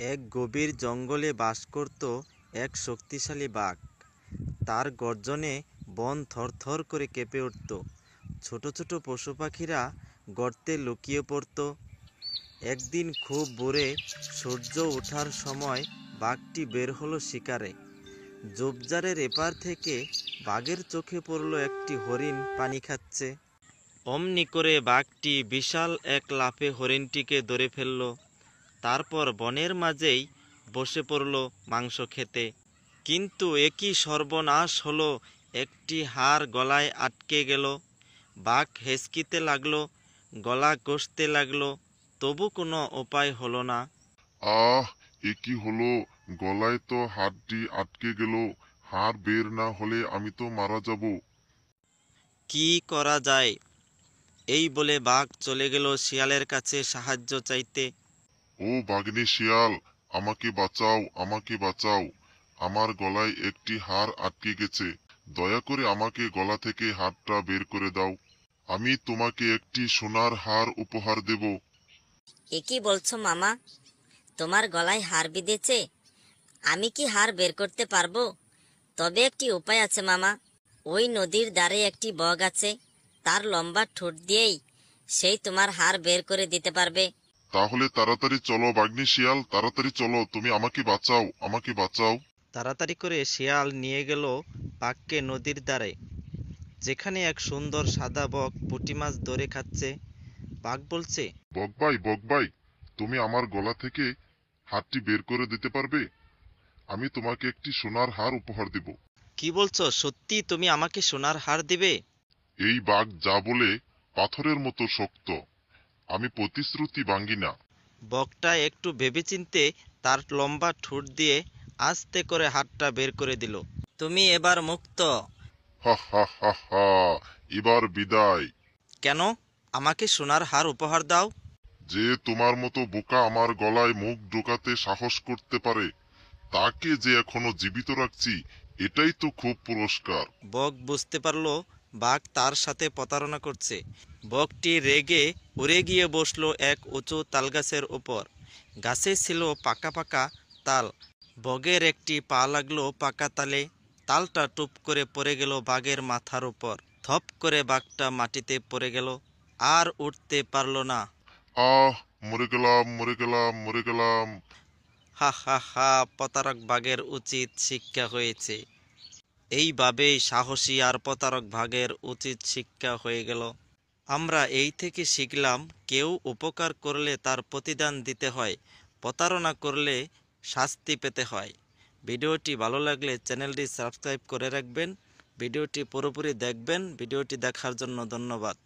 এক গভীর জঙ্গলে বাস করত এক শক্তিশালী বাঘ। তার গর্জনে বন থরথর করে কেঁপে উঠত। ছোট ছোট পশু পাখিরা গর্তে লুকিয়ে পড়ত। একদিন খুব ভোরে সূর্য ওঠার সময় বাঘটি বের হলো শিকারে। ঝোপঝাড়ের এপার থেকে বাঘের চোখে পড়ল একটি হরিণ পানি খাচ্ছে। অমনি করে বাঘটি বিশাল এক লাফে হরিণটিকে ধরে ফেলল। তারপর বনের মাঝেই বসে পড়ল মাংস খেতে। কিন্তু একই সর্বনাশ হলো, একটি হাড় গলায় আটকে গেল। বাঘ হেঁচকিতে লাগলো, গলা কষতে লাগলো, তবু কোনো উপায় হলো না। আহ, এ কি হলো? গলায় তো হাড়টি আটকে গেল। হাড় বের না হলে আমি তো মারা যাব। কি করা যায়? এই বলে বাঘ চলে গেল শিয়ালের কাছে সাহায্য চাইতে। ও বাঘিনী শিয়াল, আমাকে বাঁচাও, আমাকে বাঁচাও। আমার গলায় একটি হাড় আটকে গেছে। দয়া করে আমাকে গলা থেকে হাড়টা বের করে দাও। আমি তোমাকে একটি সোনার হাড় উপহার দেব। এ কি বলছো মামা? তোমার গলায় হাড় বিঁধেছে? আমি কি হাড় বের করতে পারবো? তবে একটি উপায় আছে মামা। ওই নদীর ধারে একটি বগ আছে, তার লম্বা ঠোঁট দিয়েই সেই তোমার হাড় বের করে দিতে পারবে। তাহলে তাড়াতাড়ি চলো বাঘিনী শিয়াল, তাড়াতাড়ি চলো, তুমি আমাকে বাঁচাও, আমাকে বাঁচাও। তাড়াতাড়ি করে শিয়াল নিয়ে গেল বাঘকে নদীর ধারে, যেখানে এক সুন্দর সাদা বক পুঁটি মাছ ধরে খাচ্ছে। বাঘ বলছে, বক ভাই, তুমি আমার গলা থেকে হাড়টি বের করে দিতে পারবে? আমি তোমাকে একটি সোনার হার উপহার দেব। কি বলছো? সত্যি তুমি আমাকে সোনার হার দিবে? এই বাঘ যা বলে পাথরের মতো শক্ত, আমি প্রতিশ্রুতি ভাঙ্গি না। বকটা একটু ভেবেচিন্তে তার লম্বা ঠোঁট দিয়ে আস্তে করে হাতটা বের করে দিল। তুমি এবার মুক্ত। হা হা হা হা, এবার বিদায়। কেন? আমাকে সোনার হার উপহার দাও। যে তোমার মতো বোকা আমার গলায় মুখ ঢোকাতে সাহস করতে পারে, তাকে যে এখনো জীবিত রাখছি, এটাই তো খুব পুরস্কার। বক বুঝতে পারলো বাঘ তার সাথে প্রতারণা করছে। বকটি রেগে উড়ে গিয়ে বসলো এক উঁচু তালগাছের উপর। গাছে ছিল পাকা পাকা তাল। বগের একটি পা লাগলো পাকা তালে। তালটা টুপ করে পড়ে গেল বাঘের মাথার উপর। থপ করে বাঘটা মাটিতে পড়ে গেল, আর উঠতে পারল না। আহ, মরে গেলাম, মরে গেলাম, মরে গেলাম। হা হা হা, প্রতারক বাঘের উচিত শিক্ষা হয়েছে। এইভাবেই সাহসী আর প্রতারক বাঘের উচিত শিক্ষা হয়ে গেল। আমরা এই থেকে শিখলাম, কেউ উপকার করলে তার প্রতিদান দিতে হয়, প্রতারণা করলে শাস্তি পেতে হয়। ভিডিওটি ভালো লাগলে চ্যানেলটি সাবস্ক্রাইব করে রাখবেন। ভিডিওটি পুরোপুরি দেখবেন। ভিডিওটি দেখার জন্য ধন্যবাদ।